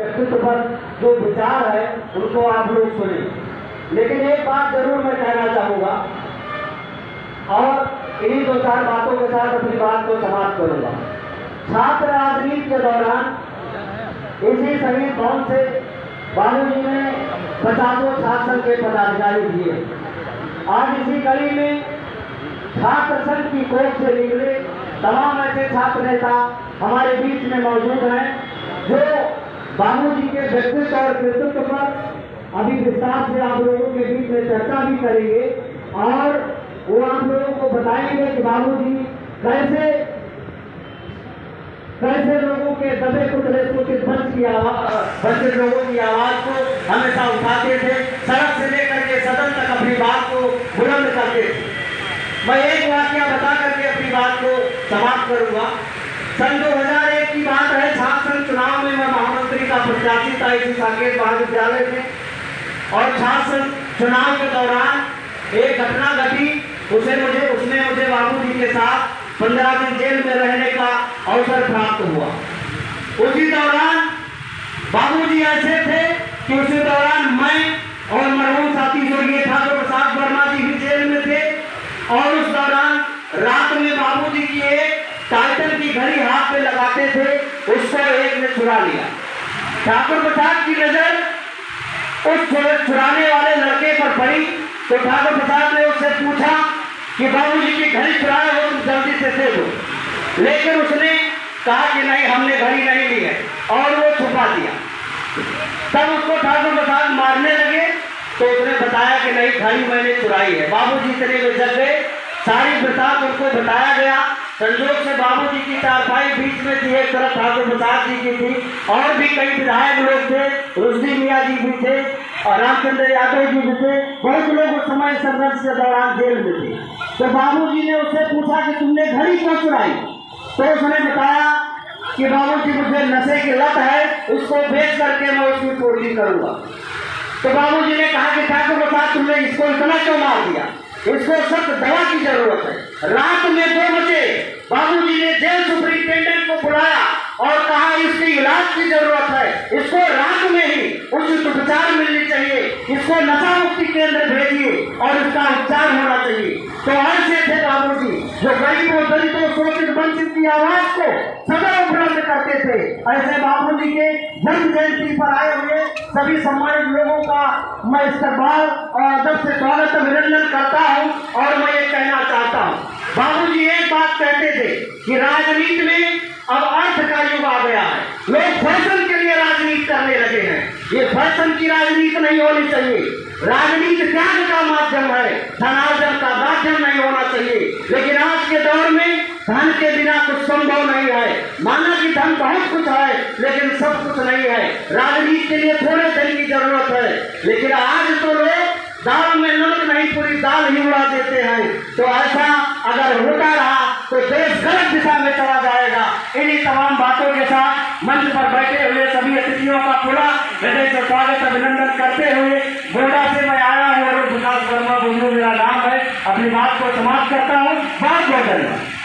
व्यक्तित्व पर जो विचार है उनको आप लोग सुने। लेकिन एक बात जरूर मैं कहना चाहूंगा और इन्हीं दो चार बातों के साथ अपनी बात को समाप्त करूंगा। छात्र राजनीति के दौरान इसी शहीद भवन से बाबूजी ने 50 छात्र संघ के पदाधिकारी दिए। आज इसी कड़ी में छात्र संघ की कोख से निकले तमाम ऐसे छात्र नेता हमारे बीच में मौजूद हैं जो बाबूजी के व्यक्तित्व और कृतित्व पर अभी विस्तार से आप लोगों के बीच में चर्चा भी करेंगे और वो आप लोगों को बताएंगे कि बाबूजी कैसे कैसे लोगों के दबे कुचले सूचित वंचित लोगों की आवाज को हमेशा उठाते थे, सड़क से लेकर के सदन तक अपनी बात को बुलंद करते थे। मैं एक वाकया बता करके अपनी बात को समाप्त करूंगा। सन 2001 की बात है। छात्र संघ चुनाव में मैं महामंत्री का प्रत्याशी था इसी साकेत महाविद्यालय में, और छात्र संघ चुनाव के दौरान एक घटना घटी। उसमें मुझे बाबूजी के साथ 15 दिन जेल में रहने का अवसर प्राप्त हुआ। उसी दौरान बाबूजी ऐसे थे कि उसी दौरान मैं और मरहूम साथी स्वर्गीय ठाकुर प्रसाद वर्मा जी भी जेल में थे, और उस दौरान रात में बाबूजी की एक टाइटन की घड़ी हाथ में लगाते थे, उसको एक ने चुरा लिया। ठाकुर प्रसाद की नजर उस चुराने वाले लड़के पर पड़ी तो ठाकुर प्रसाद ने उससे पूछा कि बाबूजी की घड़ी चुराए हो, तुम जल्दी से दे दो। लेकिन उसने कहा कि नहीं, हमने घड़ी नहीं ली है, और वो छुपा दिया। तब उसको ठाकुर प्रसाद मारने लगे तो उसने बताया कि नहीं, घड़ी मैंने चुराई है। बाबूजी इतने में जग गए, सारी वृतांत उनको बताया गया। संजोग से बाबूजी की चारपाई बीच में थी, एक तरफ ठाकुर प्रसाद जी की थी, और भी कई विधायक लोग थे, रुश्दी मियाँ जी भी थे और रामचंद्र यादव जी भी थे। बहुत लोग उस समय संघर्ष के दौरान जेल में थे। तो बाबूजी ने उससे पूछा कि तुमने घड़ी क्यों चुराई? तो उसने बताया कि बाबूजी मुझे नशे की लत है, उसको बेच करके मैं उसकी पूर्ति करूंगा। तो बाबूजी ने कहा कि ठाकुर प्रसाद तुमने इसको इतना क्यों मार दिया? इसको सख्त दवा की जरूरत है। रात में 2 बजे बाबूजी ने जेल सुपरिंटेंडेंट को बुलाया और कहा इसकी इलाज की जरूरत है, इसको रात में ही उचित उपचार मिलनी चाहिए, इसको नशा मुक्ति केंद्र भेजिए और इसका उपचार होना चाहिए। तो ऐसे थे बाबूजी जो गरीबों दलितों शोषित वंचित की आवाज को सदैव बुलंद करते थे। ऐसे बाबूजी के जन्म जयंती पर आए हुए सभी सम्मानित लोगों का मैं इस्तकबाल और अदब से स्वागत अभिनंदन करता हूं। और मैं ये कहना चाहता हूं, बाबूजी एक बात कहते थे कि राजनीति में अब अर्थ का युग आ गया है, लोग फैशन के लिए राजनीति करने लगे हैं। ये फैशन की राजनीति नहीं होनी चाहिए। राजनीति त्याग का माध्यम है, धनार्जन का माध्यम नहीं होना चाहिए। लेकिन आज के दौर में धन के बिना कुछ संभव नहीं है। माना कि धन बहुत कुछ है लेकिन सब कुछ नहीं है। राजनीति के लिए थोड़े धन की जरूरत है, लेकिन आज तो लोग दाल में नमक नहीं पूरी दाल ही उड़ा देते हैं। तो ऐसा अगर होता रहा तो देश गलत दिशा में चला जाएगा। इन्हीं तमाम बातों के साथ मंच पर बैठे हुए सभी अतिथियों का पूरा हृदय से स्वागत अभिनंदन करते हुए गोंडा से मैं आया हूँ और विकास वर्मा बुंदू मेरा नाम है, अपनी बात को समाप्त करता हूँ। बहुत बहुत धन्यवाद।